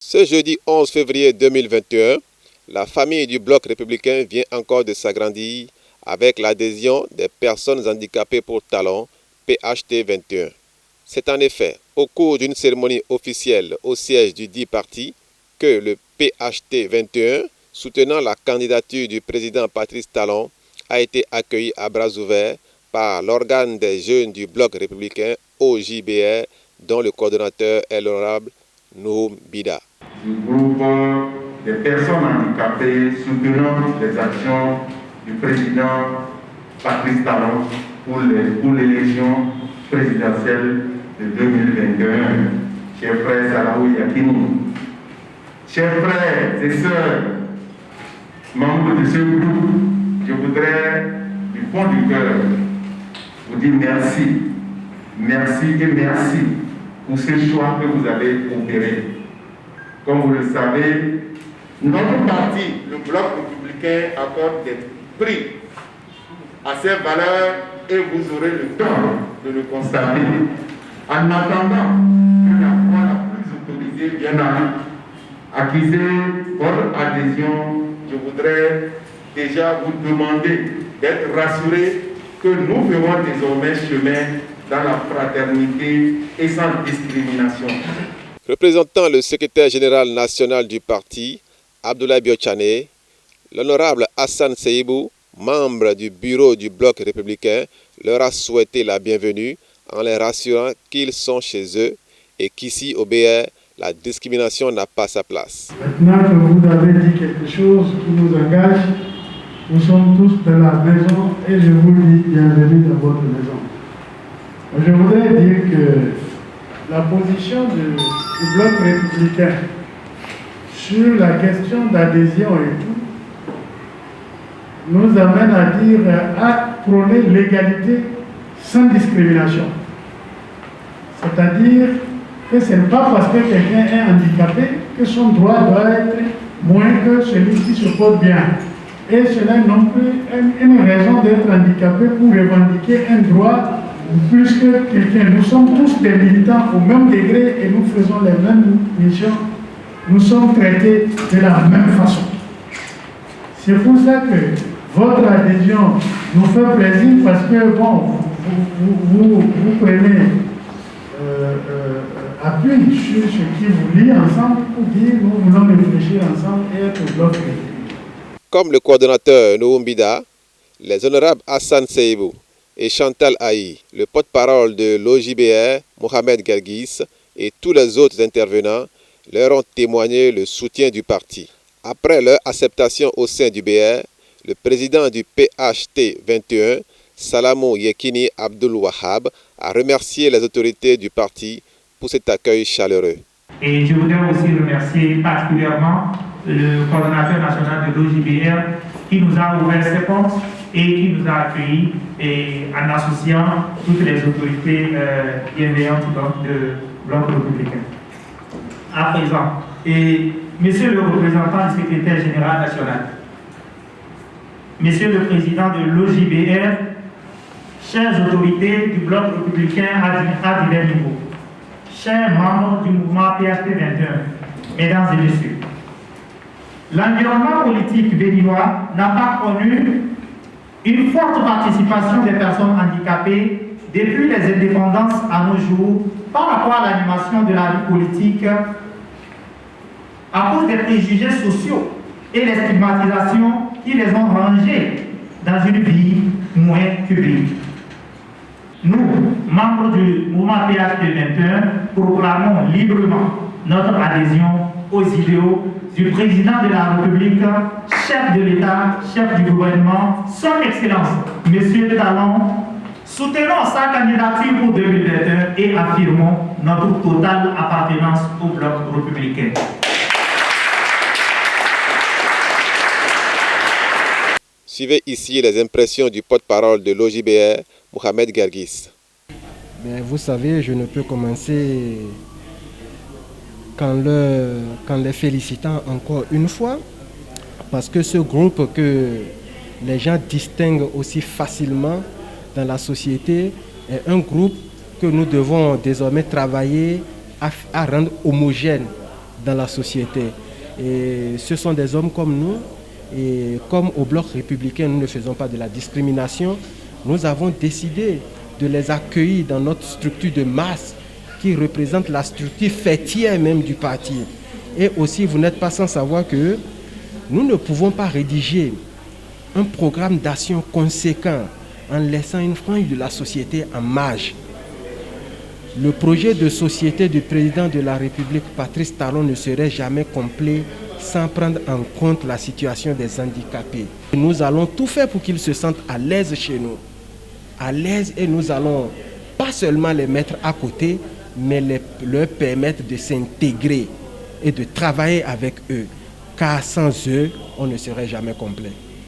Ce jeudi 11 février 2021, la famille du Bloc républicain vient encore de s'agrandir avec l'adhésion des personnes handicapées pour talent PHT 21. C'est en effet au cours d'une cérémonie officielle au siège du dit parti que le PHT 21, soutenant la candidature du président Patrice Talon, a été accueilli à bras ouverts par l'organe des jeunes du Bloc républicain OJBR, dont le coordonnateur est l'honorable Nouhoum Bida. Du groupe des personnes handicapées soutenant les actions du président Patrice Talon pour l'élection présidentielle de 2021. Chers frères Salaou Yakini, chers frères et sœurs, membres de ce groupe, je voudrais du fond du cœur vous dire merci. Merci et merci pour ce choix que vous avez opéré. Comme vous le savez, notre parti, le Bloc républicain, accorde des prix à ces valeurs et vous aurez le temps de le constater. En attendant que la voix la plus autorisée vienne à acquiser votre adhésion, je voudrais déjà vous demander d'être rassurés que nous ferons désormais chemin dans la fraternité et sans discrimination. Représentant le secrétaire général national du parti, Abdoulaye Biochane, l'honorable Hassan Seibou, membre du bureau du Bloc républicain, leur a souhaité la bienvenue en les rassurant qu'ils sont chez eux et qu'ici au BR, la discrimination n'a pas sa place. Maintenant que vous avez dit quelque chose qui nous engage, nous sommes tous dans la maison et je vous dis bienvenue dans votre maison. Je voudrais dire que la position du Bloc républicain sur la question d'adhésion et tout nous amène à dire à prôner l'égalité sans discrimination. C'est-à-dire que ce n'est pas parce que quelqu'un est handicapé que son droit doit être moins que celui qui se porte bien. Et cela non plus une raison d'être handicapé pour revendiquer un droit plus que quelqu'un. Nous sommes tous des militants au même degré et nous faisons les mêmes missions. Nous sommes traités de la même façon. C'est pour ça que votre adhésion nous fait plaisir parce que bon, vous prenez appui sur ce qui vous lie ensemble pour dire nous voulons réfléchir ensemble et être au bloc. Comme le coordonnateur Nouhoum Bida, les honorables Hassan Seibou et Chantal Aïe, le porte-parole de l'OJBR, Mohamed Gergis, et tous les autres intervenants leur ont témoigné le soutien du parti. Après leur acceptation au sein du BR, le président du PHT 21, Salamou Yekini Abdul Wahab, a remercié les autorités du parti pour cet accueil chaleureux. Et je voudrais aussi remercier particulièrement le coordonnateur national de l'OJBR qui nous a ouvert ses portes et qui nous a accueillis en associant toutes les autorités bienveillantes de Bloc républicain. À présent, monsieur le représentant du secrétaire général national, monsieur le président de l'OJBR, chères autorités du Bloc républicain à divers niveaux, chers membres du mouvement PHT 21, mesdames et messieurs, l'environnement politique béninois n'a pas connu une forte participation des personnes handicapées depuis les indépendances à nos jours par rapport à l'animation de la vie politique à cause des préjugés sociaux et les stigmatisations qui les ont rangés dans une vie moins publique. Nous, membres du mouvement PHT 21, proclamons librement notre adhésion aux idéaux du président de la République, chef de l'État, chef du gouvernement, son Excellence, M. Talon. Soutenons sa candidature pour 2021 et affirmons notre totale appartenance au Bloc républicain. Suivez ici les impressions du porte-parole de l'OJBR, Mohamed Gergis. Vous savez, je ne peux commencer qu'en les félicitant encore une fois, parce que ce groupe que les gens distinguent aussi facilement dans la société est un groupe que nous devons désormais travailler à rendre homogène dans la société. Et ce sont des hommes comme nous. Et comme au Bloc républicain, nous ne faisons pas de la discrimination, nous avons décidé de les accueillir dans notre structure de masse qui représente la structure fêtière même du parti. Et aussi, vous n'êtes pas sans savoir que nous ne pouvons pas rédiger un programme d'action conséquent en laissant une frange de la société en marge. Le projet de société du président de la République, Patrice Talon, ne serait jamais complet sans prendre en compte la situation des handicapés. Nous allons tout faire pour qu'ils se sentent à l'aise chez nous. À l'aise, et nous allons pas seulement les mettre à côté, mais leur permettre de s'intégrer et de travailler avec eux. Car sans eux, on ne serait jamais complet.